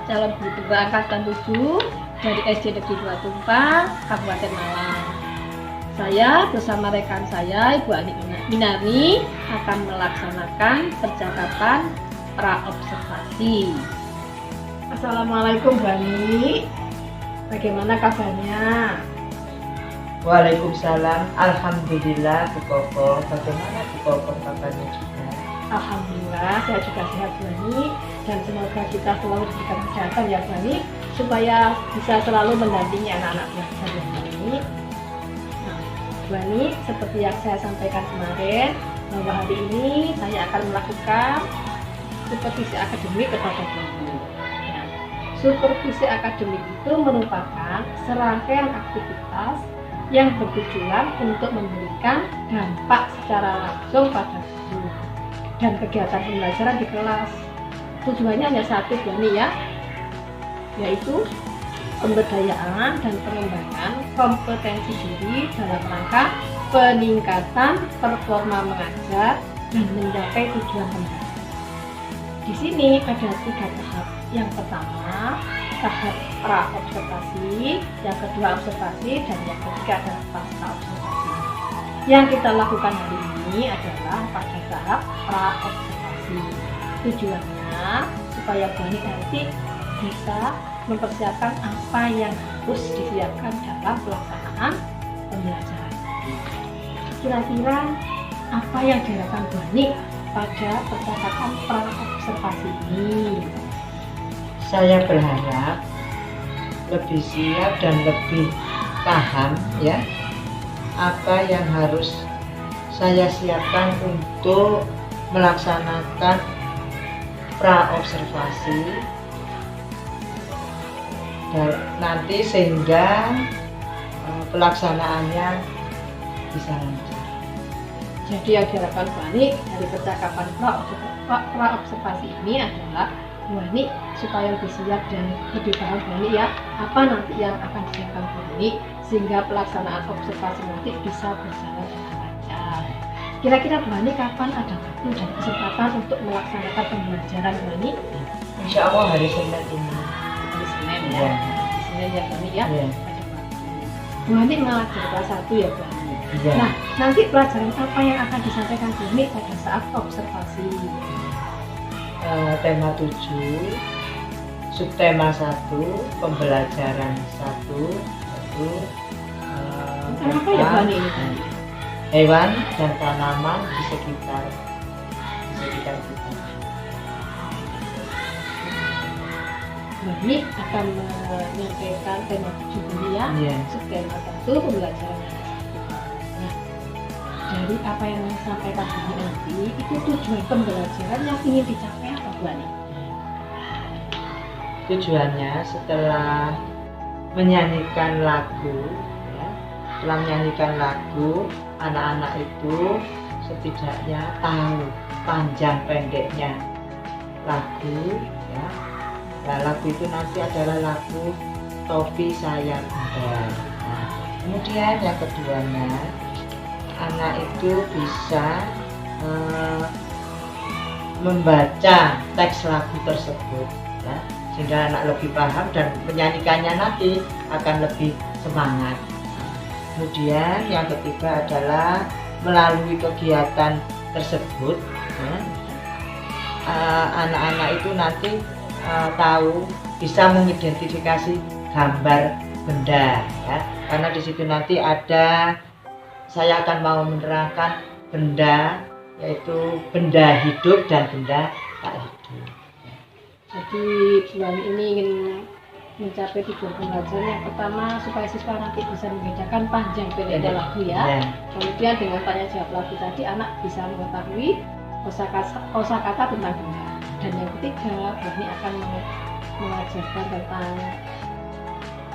calon guru tunggal angkatan 7 dari SD Negeri 2 Tumpang, Kabupaten Malang. Saya bersama rekan saya, Ibu Ani Minari, akan melaksanakan percakapan praobservasi. Assalamualaikum Bu Ani, bagaimana kabarnya? Waalaikumsalam, alhamdulillah Bu Koko. Bagaimana Bu Koko kabarnya juga? Alhamdulillah, saya juga sehat Bu Ani, dan semoga kita selalu diberikan kesehatan ya Bu Ani, supaya bisa selalu mendampingi anak-anak belajar ya Bu Ani. Nah, Bu Ani, seperti yang saya sampaikan kemarin, bahwa hari ini saya akan melakukan supervisi akademik kepada guru. Nah, supervisi akademik itu merupakan serangkaian aktivitas yang bertujuan untuk memberikan dampak secara langsung pada guru dan kegiatan pembelajaran di kelas. Tujuannya hanya satu Bu Ani ya, yaitu pemberdayaan dan pengembangan kompetensi diri dalam rangka peningkatan performa mengajar dan mencapai tujuan pembelajaran. Di sini ada 3 tahap. Yang pertama, tahap pra-observasi, yang kedua observasi, dan yang ketiga adalah pasca observasi. Yang kita lakukan hari ini adalah pada tahap pra-observasi. Tujuannya supaya Bu Ani nanti bisa mempersiapkan apa yang harus disiapkan dalam pelaksanaan pembelajaran. Kira-kira apa yang diharapkan Bu Ani pada percakapan pra-observasi ini? Saya berharap lebih siap dan lebih paham ya apa yang harus saya siapkan untuk melaksanakan pra-observasi dan nanti sehingga pelaksanaannya bisa lancar. Jadi yang diharapkan Bu Ani dari percakapan pra-observasi ini adalah Bu Ani supaya lebih siap dan lebih paham Bu Ani ya apa nanti yang akan disiapkan Bu Ani sehingga pelaksanaan observasi nanti bisa berjalan dengan lancar. Kira-kira Bu Ani kapan ada waktu dan kesempatan untuk melaksanakan pembelajaran Bu Ani? Insya Allah hari Senin ini. Hari Senin ya. Ya. Hari Senin ya Bu Ani ya. Ya. Ada waktu. Bu Ani mengajar kelas 1 ya Bu Ani. Ya. Nah, nanti pelajaran apa yang akan disampaikan Bu Ani pada saat observasi? Tema 7, subtema 1, pembelajaran 1, Apa ya Bu Ani ini? hewan dan tanaman di sekitar kita. Bu Ani akan menyampaikan tema 7 ini ya. Iya. Subtema 1, pembelajaran yang 1. Nah, dari apa yang disampaikan Bu Ani nanti, itu tujuan pembelajaran yang ingin dicapai apa Bu Ani? Tujuannya setelah menyanyikan lagu, ya, setelah menyanyikan lagu, anak-anak itu setidaknya tahu panjang pendeknya lagu, ya. Nah, lagu itu nanti adalah lagu Topi Sayang Bunda. Nah, kemudian yang keduanya, anak itu bisa membaca teks lagu tersebut, ya, sehingga anak lebih paham dan menyanyikannya nanti akan lebih semangat. Kemudian yang ketiga adalah melalui kegiatan tersebut, ya, anak-anak itu nanti tahu bisa mengidentifikasi gambar benda, ya, karena di situ nanti ada, saya akan mau menerangkan benda, yaitu benda hidup dan benda tak hidup. Jadi Bu Ani ini ingin mencapai tujuan pembelajaran yang pertama supaya siswa nanti bisa membedakan panjang pendeknya lagu ya. Kemudian dengan tanya jawab lagu tadi anak bisa mengetahui kosakata tentang benda. Dan yang ketiga, Bu Ani akan mengajarkan tentang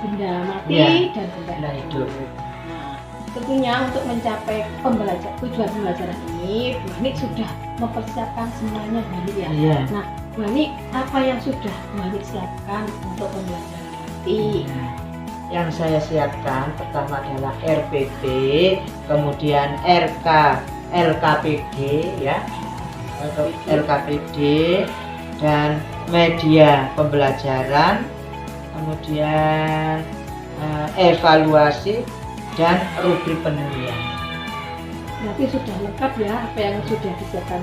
benda mati dan benda hidup. Nah, tentunya untuk mencapai tujuan pembelajaran ini, Bu Ani sudah mempersiapkan semuanya Bu Ani ya. Iya. Nah, Bu Ani, apa yang sudah Bu Ani siapkan untuk pembelajaran nanti? Yang saya siapkan pertama adalah RPP, kemudian LKPD, ya, LKPD, dan media pembelajaran, kemudian evaluasi dan rubrik penilaian. Berarti sudah lengkap ya apa yang sudah disiapkan.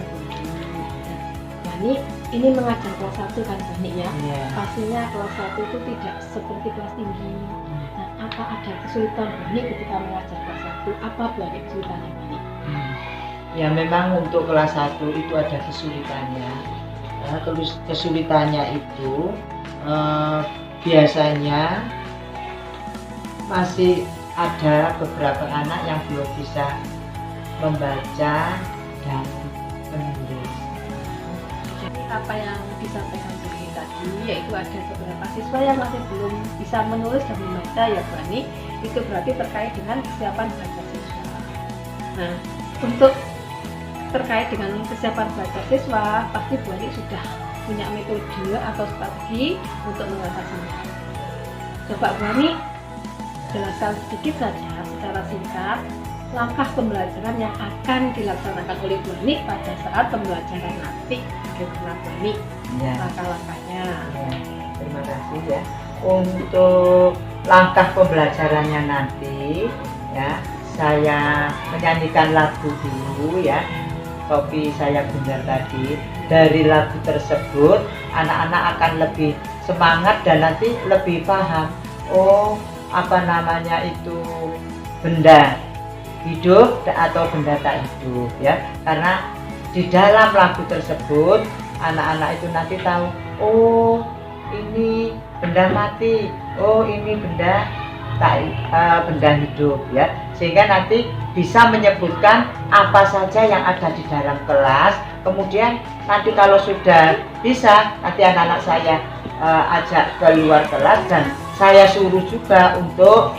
Bani, ini mengajar kelas 1 kan Bani ya? Iya. Pastinya kelas 1 itu tidak seperti kelas tinggi. Nah, apa ada kesulitan Bani ketika mengajar kelas 1? Apa Bani kesulitannya Bani? Ya memang untuk kelas 1 itu ada kesulitannya. Nah, kesulitannya itu biasanya masih ada beberapa anak yang belum bisa membaca dan menulis. Jadi apa yang disampaikan Bani tadi, yaitu ada beberapa siswa yang masih belum bisa menulis dan membaca ya Bani, itu berarti terkait dengan kesiapan belajar siswa. Nah, untuk terkait dengan kesiapan belajar siswa, pasti Bani sudah punya metode atau strategi untuk mengatasinya. Coba Bani jelaskan sedikit saja secara singkat langkah pembelajaran yang akan dilaksanakan oleh Bani pada saat pembelajaran nanti. Bagaimana Bani Ya. langkah-langkahnya? Ya, terima kasih ya. Untuk langkah pembelajarannya nanti ya, saya menyanyikan lagu dulu ya. Kopi saya bundar tadi. Dari lagu tersebut anak-anak akan lebih semangat dan nanti lebih paham. Oh, apa namanya itu benda hidup atau benda tak hidup ya. Karena di dalam lagu tersebut anak-anak itu nanti tahu, oh ini benda mati, oh ini benda benda hidup ya, sehingga nanti bisa menyebutkan apa saja yang ada di dalam kelas. Kemudian nanti kalau sudah bisa, nanti anak-anak saya ajak ke luar kelas dan saya suruh juga untuk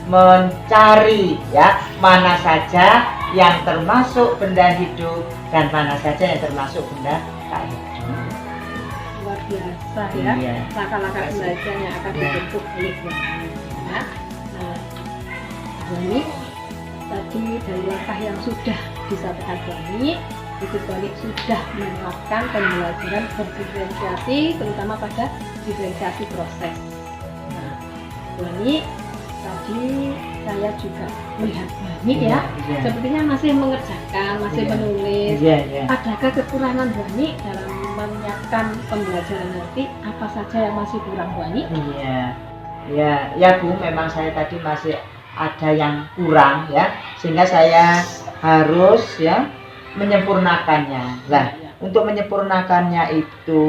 mencari ya mana saja yang termasuk benda hidup dan mana saja yang termasuk benda tak hidup. Luar biasa ya, Iya. langkah-langkah belajar yang akan dibentuk oleh Bani ya. Nah, Bani tadi dari langkah yang sudah disampaikan Bani, itu Bani sudah menerapkan pembelajaran berdiferensiasi, terutama pada diferensiasi proses. Nah, Bani tadi saya juga melihat Bani ya, Iya. sepertinya masih mengerjakan, masih Iya. menulis. Iya, iya. Adakah kekurangan Bani dalam menyiapkan pembelajaran nanti? Apa saja yang masih kurang Bani? Iya, ya Bu, memang saya tadi masih ada yang kurang ya, sehingga saya harus ya menyempurnakannya. Nah, untuk menyempurnakannya itu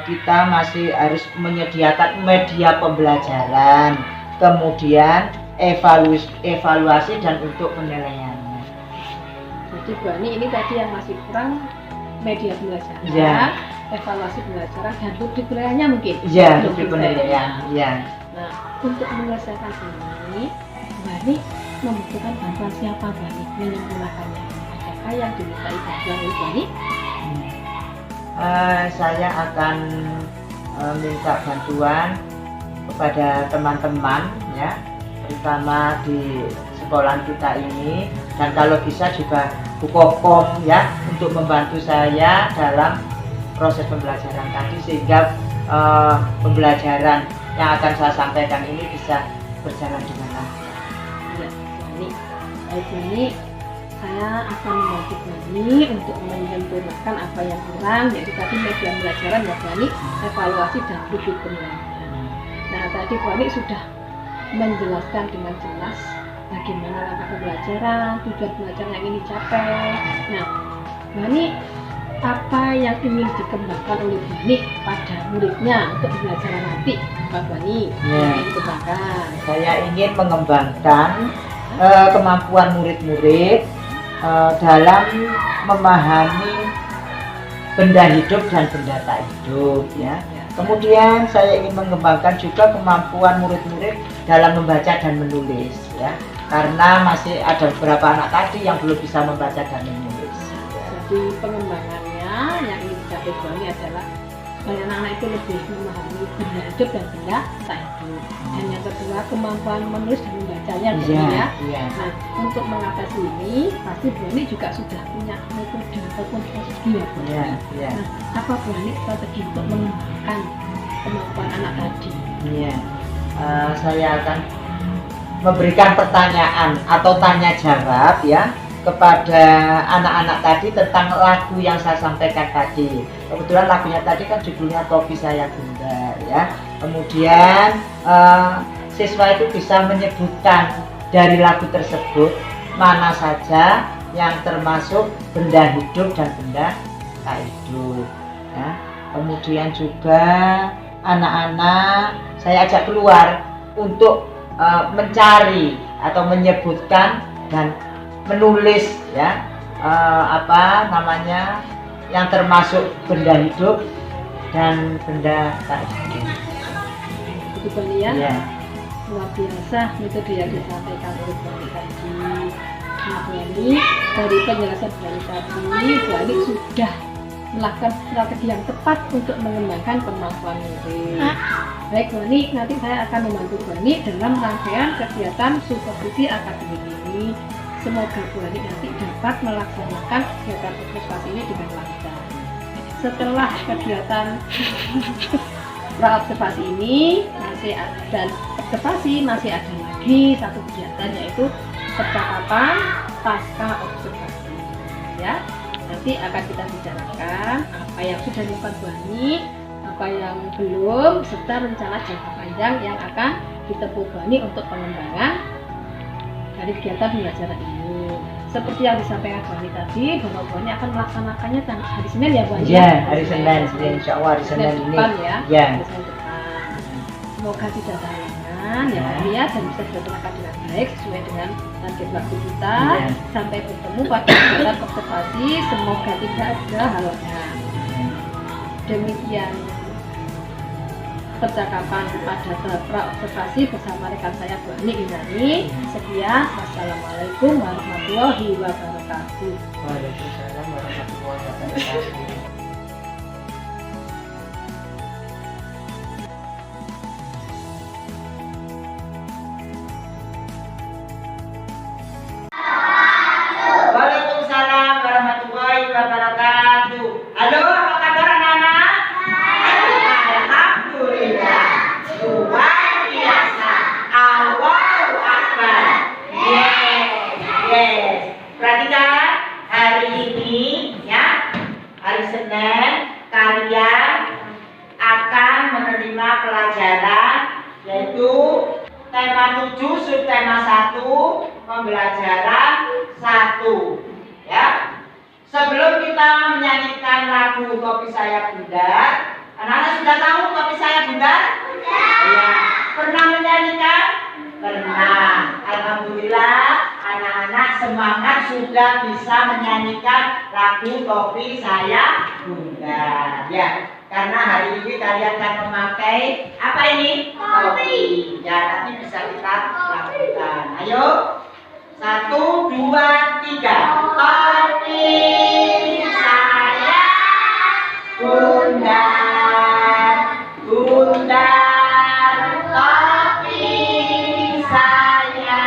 kita masih harus menyediakan media pembelajaran, kemudian evaluasi dan untuk penilaiannya. Jadi Bani ini tadi yang masih kurang media pembelajaran, Iya. evaluasi pembelajaran dan rubrik penilaiannya mungkin. Iya, Belum untuk selesai. penilaian. Iya. Nah, untuk menyelesaikan ini, Bani membutuhkan bantuan siapa Bani menyempurnakannya? Adakah yang dimintai bantuan oleh Bani? Saya akan minta bantuan kepada teman-teman ya, terutama di sekolah kita ini, dan kalau bisa juga Bu Kokom ya untuk membantu saya dalam proses pembelajaran tadi, sehingga pembelajaran yang akan saya sampaikan ini bisa berjalan dengan lancar. Ya, Bani. Baik Bani, saya akan membantu Bani untuk menyempurnakan apa yang kurang, yaitu tadi media pembelajaran ya Bani, evaluasi dan rubrik penilaian. Nah, tadi Bani sudah menjelaskan dengan jelas bagaimana langkah pembelajaran, tujuan pembelajaran yang ingin dicapai. Nah, Bani, apa yang ingin dikembangkan oleh Bani pada muridnya untuk pembelajaran nanti? Apa Bani yang ingin dikembangkan? Saya ingin mengembangkan kemampuan murid-murid dalam memahami benda hidup dan benda tak hidup ya. Kemudian saya ingin mengembangkan juga kemampuan murid-murid dalam membaca dan menulis ya. Karena masih ada beberapa anak tadi yang belum bisa membaca dan menulis. Jadi pengembangannya yang ingin dicapai Bani adalah supaya anak-anak itu lebih memahami benda hidup dan benda tak hidup. Dan yang kedua, kemampuan menulis dan membacanya ya. Nah, untuk mengatasi ini pasti Bu Ani juga sudah punya metode ataupun strategi ya Bu. Nah, apa Bu Ani strategi untuk mengembangkan kemampuan anak tadi? Saya akan memberikan pertanyaan atau tanya jawab ya kepada anak-anak tadi tentang lagu yang saya sampaikan tadi. Kebetulan lagunya tadi kan judulnya Topi Saya Bundar ya. Kemudian siswa itu bisa menyebutkan dari lagu tersebut mana saja yang termasuk benda hidup dan benda tak hidup ya. Kemudian juga anak-anak saya ajak keluar untuk mencari atau menyebutkan dan menulis ya apa namanya yang termasuk benda hidup dan benda tak hidup. Itu kalian luar biasa metode yang disampaikan oleh Bu Ani tadi. Nah, Bu Ani, dari penjelasan Bu Ani tadi, Bu Ani sudah melakukan strategi yang tepat untuk mengembangkan kemampuan murid. Baik Bu Ani, nanti saya akan membantu Bu Ani dalam rangkaian kegiatan supervisi akademik ini. Semoga Bu Ani nanti dapat melaksanakan kegiatan observasi ini dengan lancar. Setelah kegiatan pra-observasi ini dan observasi masih ada lagi satu kegiatan, yaitu percakapan pasca observasi ya. Nanti akan kita bicarakan apa yang sudah dilakukan Bu Ani, apa yang belum, serta rencana jangka panjang yang akan ditempuh Bu Ani untuk pengembangan dari kegiatan pembelajaran ini. Seperti yang disampaikan Bu Ani tadi, bahwa Bu Ani akan melaksanakannya hari Senin ya Bu Ani? Iya, hari Senin, insya Allah hari Senin ini. Depan ya, ya. Hari Senin depan. Semoga tidak ada halangan ya Bu Ani ya, dan bisa dilaksanakan dengan baik sesuai dengan target waktu kita. Sampai bertemu pada kegiatan observasi, semoga tidak ada halangan. Demikian percakapan pada pra-observasi bersama rekan saya Bu Ani Inani. Sekian, wassalamualaikum warahmatullahi wabarakatuh. Waalaikumsalam warahmatullahi wabarakatuh. Waalaikumsalam warahmatullahi wabarakatuh. Halo, apa kabar anak-anak? Alhamdulillah, luar biasa. Allahu Akbar. Yes. Perhatikan, hari ini ya, hari Senin, kalian akan menerima pelajaran yaitu tema 7 subtema 1, pembelajaran 1 ya. Sebelum kita menyanyikan lagu Topi Saya Bundar, anak-anak sudah tahu Topi Saya Bundar? Ya. Pernah menyanyikan? Pernah. Alhamdulillah, anak-anak semangat sudah bisa menyanyikan lagu Topi Saya Bundar ya. Karena hari ini kalian akan memakai apa ini? Topi. Ya, nanti bisa kita lakukan. Ayo. 1, 2, 3. Topi saya bundar, bundar, topi saya.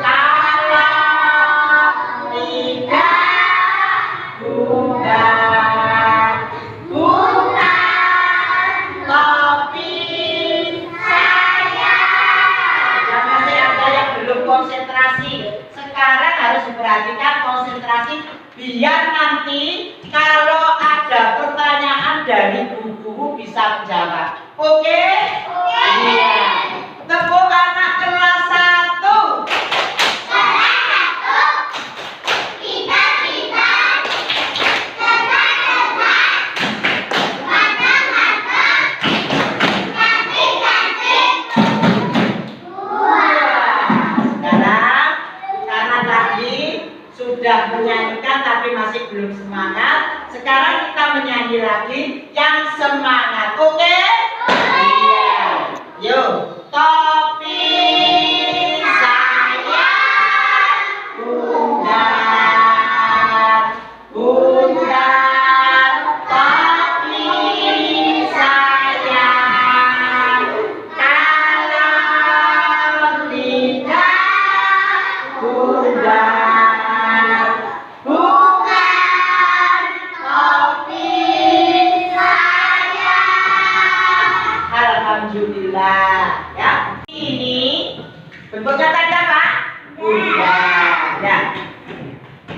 Kalau tidak bundar, bundar, topi saya. Ya, masih ada yang belum konsentrasi. Sekarang harus diperhatikan konsentrasi biar nanti kalau ada pertanyaan dari guru bisa menjawab. Oke? Iya. Tepuk anak kelas 1. Sudah menyanyikan tapi masih belum semangat. Sekarang kita menyanyi lagi yang semangat. Oke? Iya. Yuk. Topi saya bundar, bundar, topi Alhamdulillah. Ya. Ini bentuknya tadi apa? Bunda. Ya.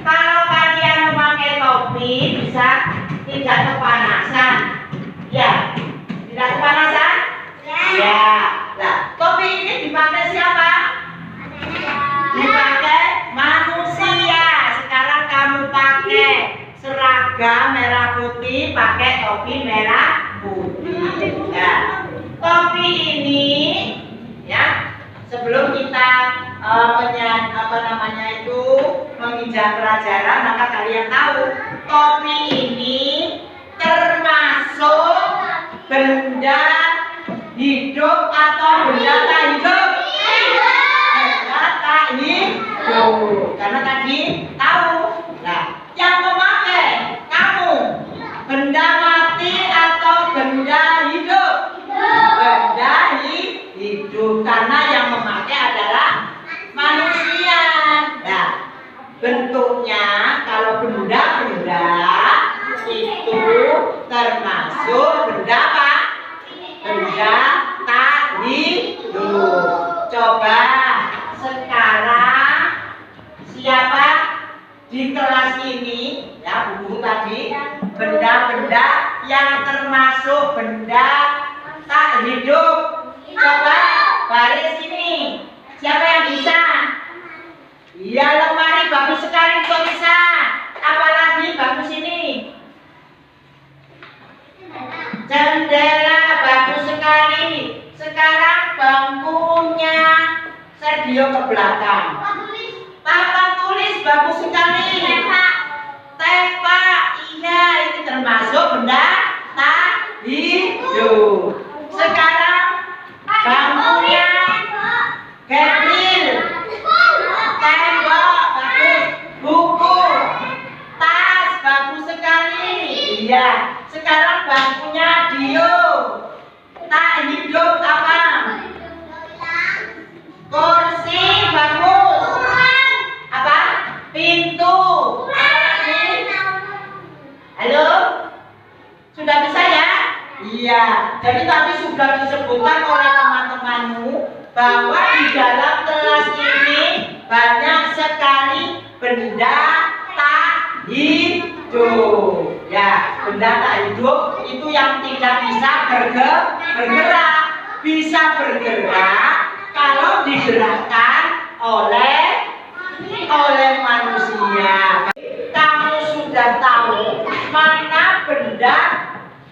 Kalau kalian memakai topi bisa tidak kepanasan. Ya. Tidak kepanasan? Ya. Nah, topi ini dipakai siapa? Dipakai manusia. Sekarang kamu pakai seragam merah putih, pakai topi merah putih. Ya. Topi ini, ya, sebelum kita menginjak pelajaran, maka kalian tahu topi ini termasuk benda hidup atau benda tak hidup? Benda tak hidup. Karena tadi tahu. Nah, yang memakai kamu benda mati atau benda hidup? Benda hidup, karena yang memakai adalah manusia. Nah, bentuknya kalau benda-benda itu termasuk benda apa? Benda tak hidup. Coba sekarang siapa di kelas ini, ya, Bu tadi, benda-benda yang termasuk benda tak hidup. Coba baris ini. Siapa yang bisa? Ya, lemari bagus sekali kok bisa. Apalagi bagus ini. Jendela bagus sekali. Sekarang bangkunya Sergio ke belakang. Papan tulis bagus sekali. Tepa, iya, ini termasuk benda tak hidup. Sekarang bangkunya Gabriel. Tembok bagus, buku, tas bagus sekali. Iya. Sekarang bangkunya Dio. Tak hidup apa? Kursi bagus. Apa? Pintu. Halo? Sudah bisa ya? Iya. Jadi tadi sudah disebutkan oleh teman-temanmu bahwa di dalam kelas ini banyak sekali benda tak hidup. Ya, benda tak hidup itu yang tidak bisa bergerak. Bisa bergerak kalau digerakkan oleh manusia. Kamu sudah tahu mana benda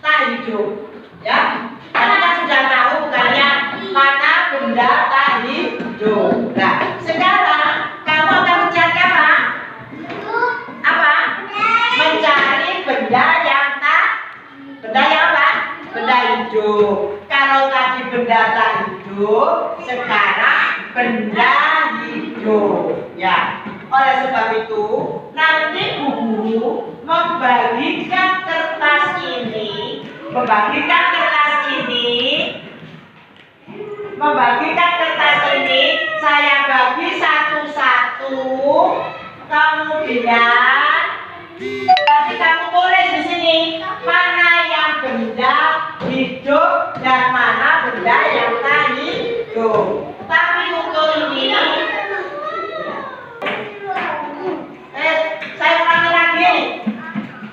tak hidup, ya? Kita sudah tahu kalian mana benda tak hidup. Nah, sekarang kamu akan mencari apa? Apa? Mencari benda yang apa? Benda hidup. Kalau tadi benda tak hidup, sekarang benda hidup. Ya. Oleh sebab itu, nanti Bu Guru membagikan kertas ini, saya bagi satu-satu. Kemudian nanti kamu tulis di sini mana yang benda hidup dan mana benda yang tak hidup. Tapi untuk ini saya ulangi lagi.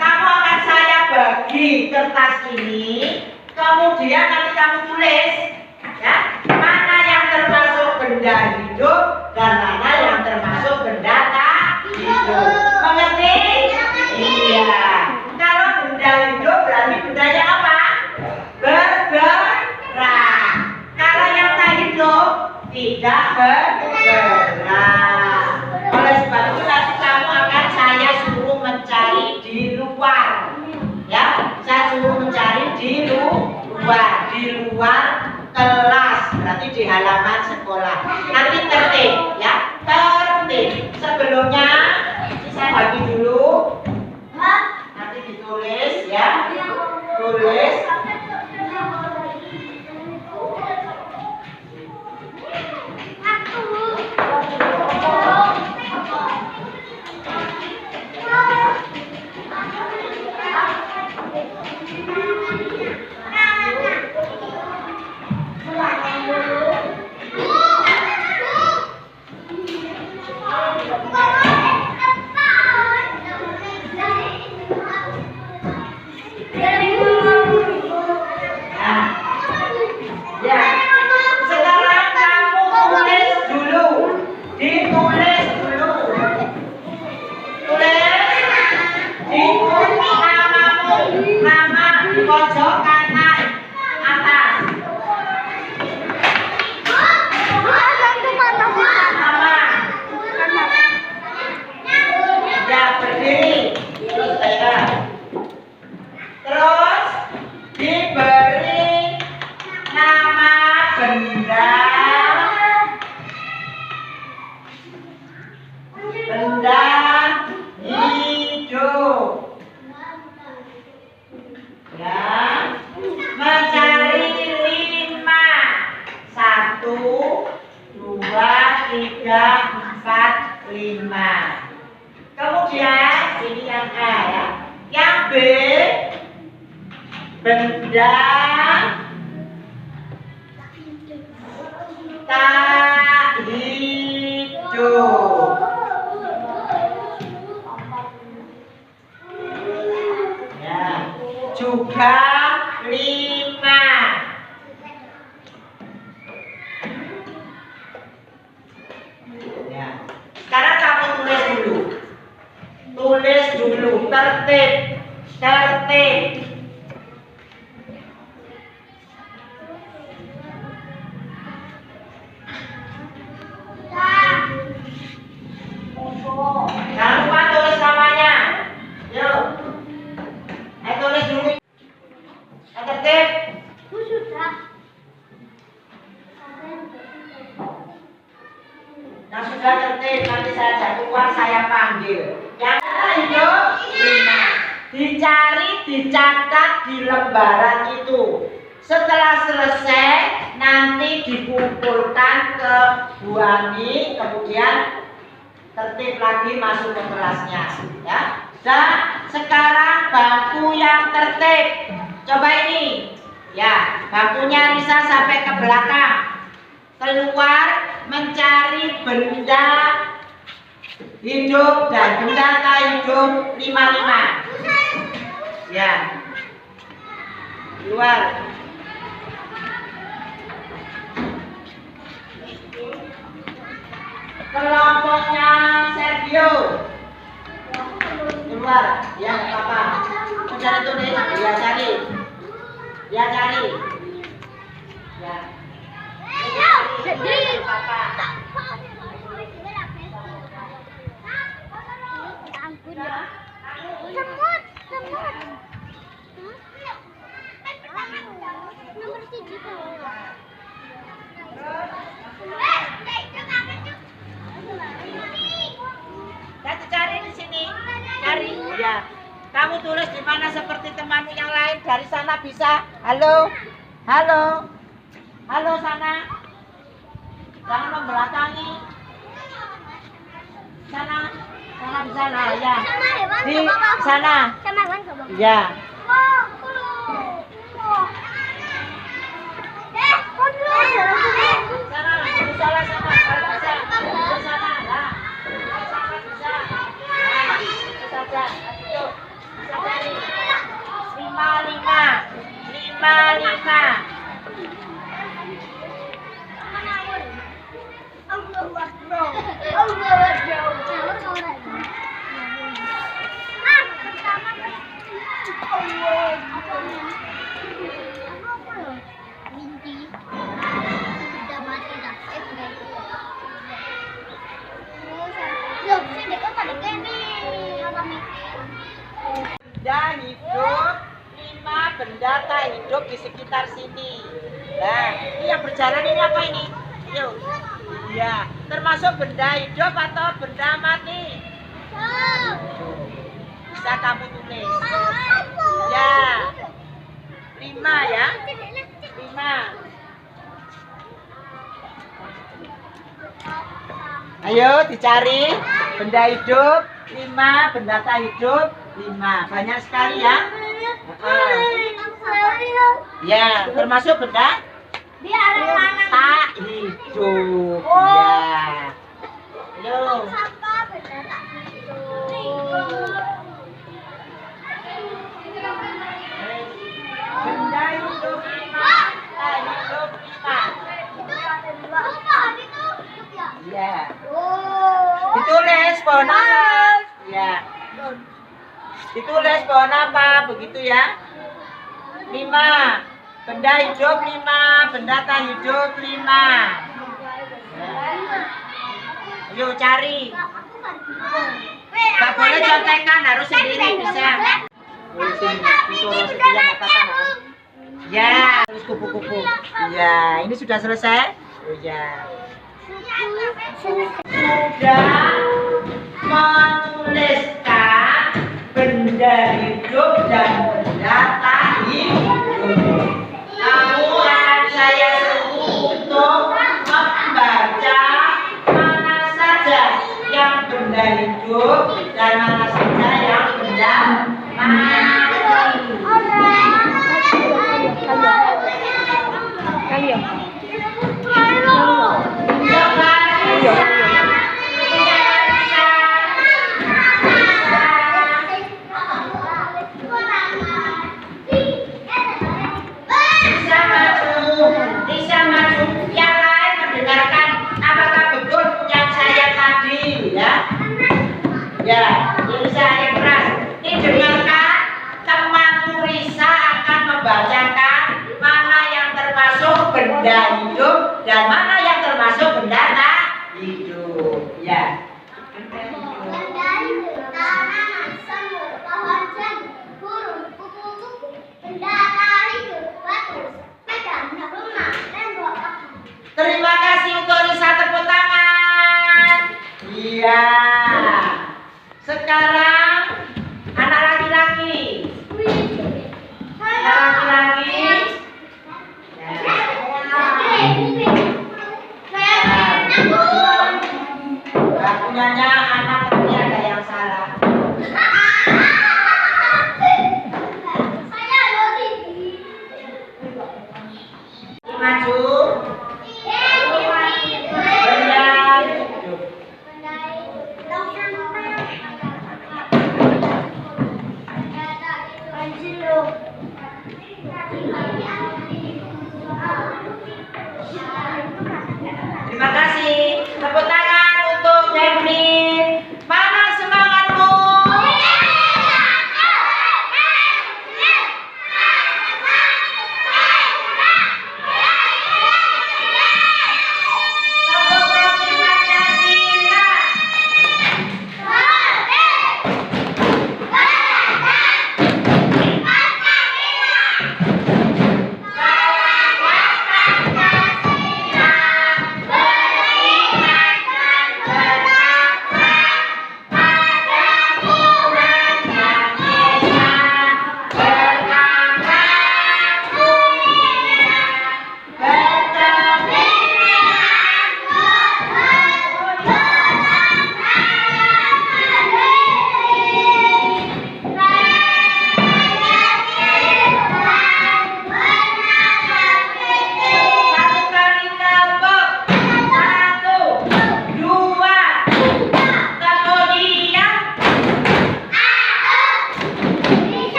Kamu akan saya bagi kertas ini, kemudian nanti kamu tulis, ya, mana yang termasuk benda hidup dan mana yang termasuk benda tak hidup. Mengerti? Iya. Kalau benda hidup berarti bendanya apa? Bergerak. Kalau yang tak hidup tidak bergerak. Oleh sebab itu nanti kamu akan saya suruh mencari di luar. Ya, saya suruh mencari di luar kelas, berarti di halaman sekolah. Nanti tertib, ya, tertib. Sebelumnya saya bagi dulu, nanti ditulis, ya, tulis. benda hidup. Ya, mencari 5. 1, 2, 3, 4, 5. Kemudian ini yang A ya. Yang B, benda tak hidup. Ya, juga 5. Ya. Sekarang kamu tulis dulu. Tulis dulu, tertib. Jangan lupa tulis namanya. Yuk. Ayo tulis dulu. Tertib. Yang sudah tertib nanti saya keluar saya panggil. Yang hidup 5. Dicari, dicatat di lembaran itu. Setelah selesai nanti dikumpulkan ke Bu Ani, kemudian tertib lagi masuk ke kelasnya, ya. Dan sekarang bangku yang tertib. Coba ini, ya, bangkunya bisa sampai ke belakang. Keluar mencari benda hidup dan benda tak hidup 5. Ya, keluar. Kelompoknya Sergio keluar, ya nggak apa-apa. Mencari tulis, dia cari, ya. Cari di sini, cari, ya. Kamu tulis di mana seperti temanmu yang lain. Dari sana bisa. Halo sana. Jangan membelakangi. Sana di sana, ya. Di sana. Ya. Sana, sana. Kalau bisa, ke sana. Nah. Bisa. Saja. Ayo. Bisa cari. 5. Benda hidup 5, benda tak hidup di sekitar sini. Nah, ini yang berjalan ini apa ini? Yuk. Ya, termasuk benda hidup atau benda mati? Bisa kamu tulis. Ya. 5 ya. 5. Ayo dicari benda hidup 5, benda tak hidup 5. Banyak sekali ya. Ya, termasuk benda tak hidup. Ya. Ayo. Benda hidup 5, tak hidup 5. Ya. Ditulis pohon apa? Ya. Ditulis pohon apa? Begitu ya. 5. Benda hidup 5, benda tak hidup 5. Ayo cari. Gak boleh contekan, harus sendiri bisa. Ya, terus kupu-kupu. Ya, ini sudah selesai. Oh ya. Sudah menuliskan benda hidup dan benda tak hidup. Kamu akan saya suruh untuk membaca mana saja yang benda hidup dan mana saja yang benda mati. Bisa maju, yang lain mendengarkan apakah betul yang saya tadi, ya. Ya, Risa yang keras. Ini dengarkan, teman Risa akan membacakan mana yang termasuk benda hidup dan mana yang termasuk benda tak hidup. Ya. Terima kasih untuk Risa, tepuk tangan. Iya. Sekarang anak laki-laki. Anak laki-laki. Punyanya anak laki ada yang salah. Maju. Terima kasih. Tepuk tangan untuk Devlin. Mana semangatmu?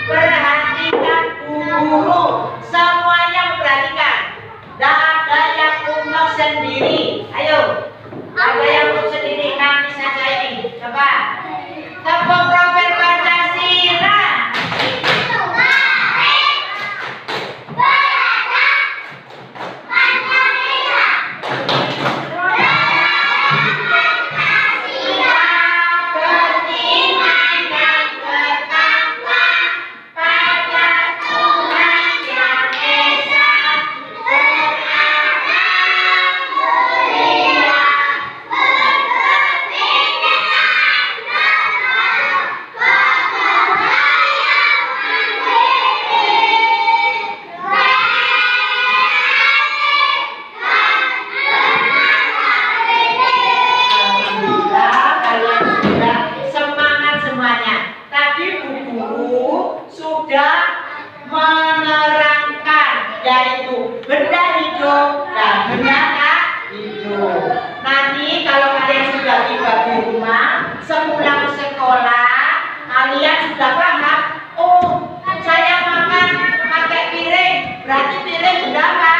Perhatikan guru, semuanya perhatikan. Tidak ada yang untuk sendiri. Ayo, ada yang untuk sendiri nanti saja ini. Coba, tepuk profil Pancasila. Menerangkan yaitu benda hidup dan benda tak hidup. Nanti kalau kalian sudah tiba di rumah, sepulang sekolah, kalian sudah paham. Oh, saya makan pakai piring, berarti piring benda apa?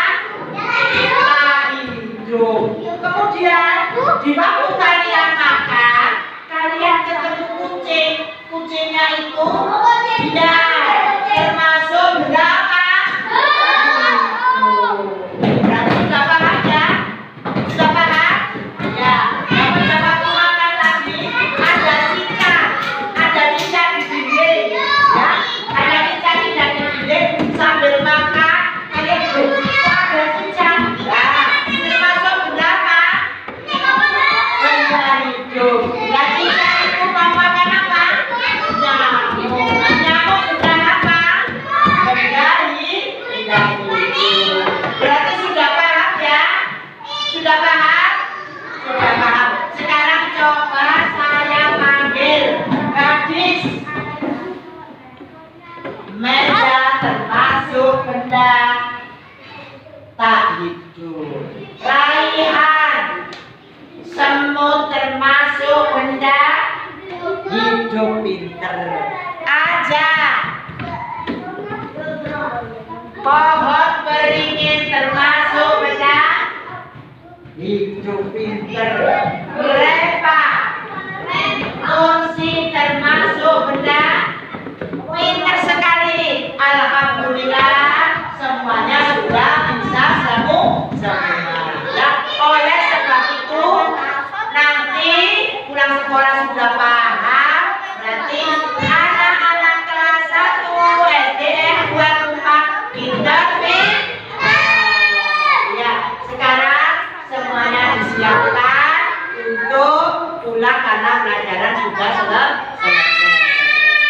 Tak hidup. Kemudian di waktu kalian makan, kalian ketemu kucing. Kucingnya itu dia termasuk benda apa? Berarti sudah paham ya? Sudah paham? hidup pinter aja. Pohon beringin termasuk benda hidup pinter. Berapa? Kursi termasuk benda pinter sekali. Alhamdulillah semuanya sudah bisa semua. Ya, oleh sebab itu nanti pulang sekolah sudah paham. Berarti anak-anak kelas 1 SD, 2, 4 pinter. Ya, sekarang semuanya disiapkan untuk pulang karena pelajaran sudah selesai.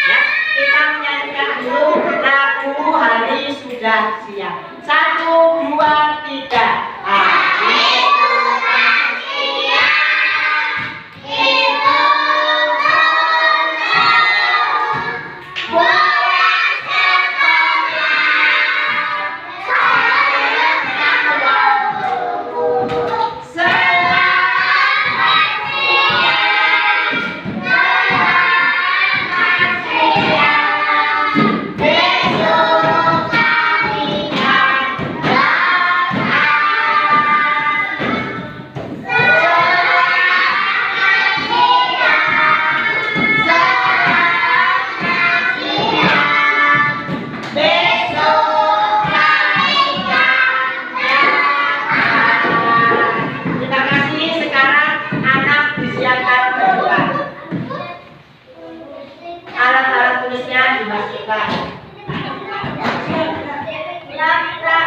Ya, kita menyanyikan dulu lagu Hari Sudah Siang. 1, 2, 3. Hari sudah siang, itu pulang sekolah. Terima kasih. Sekarang anak disiapkan berdoa. Alat-alat tulisnya dimasukkan.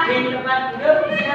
Di tempat duduk bisa.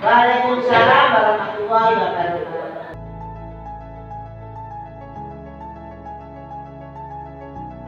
Waalaikumsalam warahmatullahi wabarakatuh.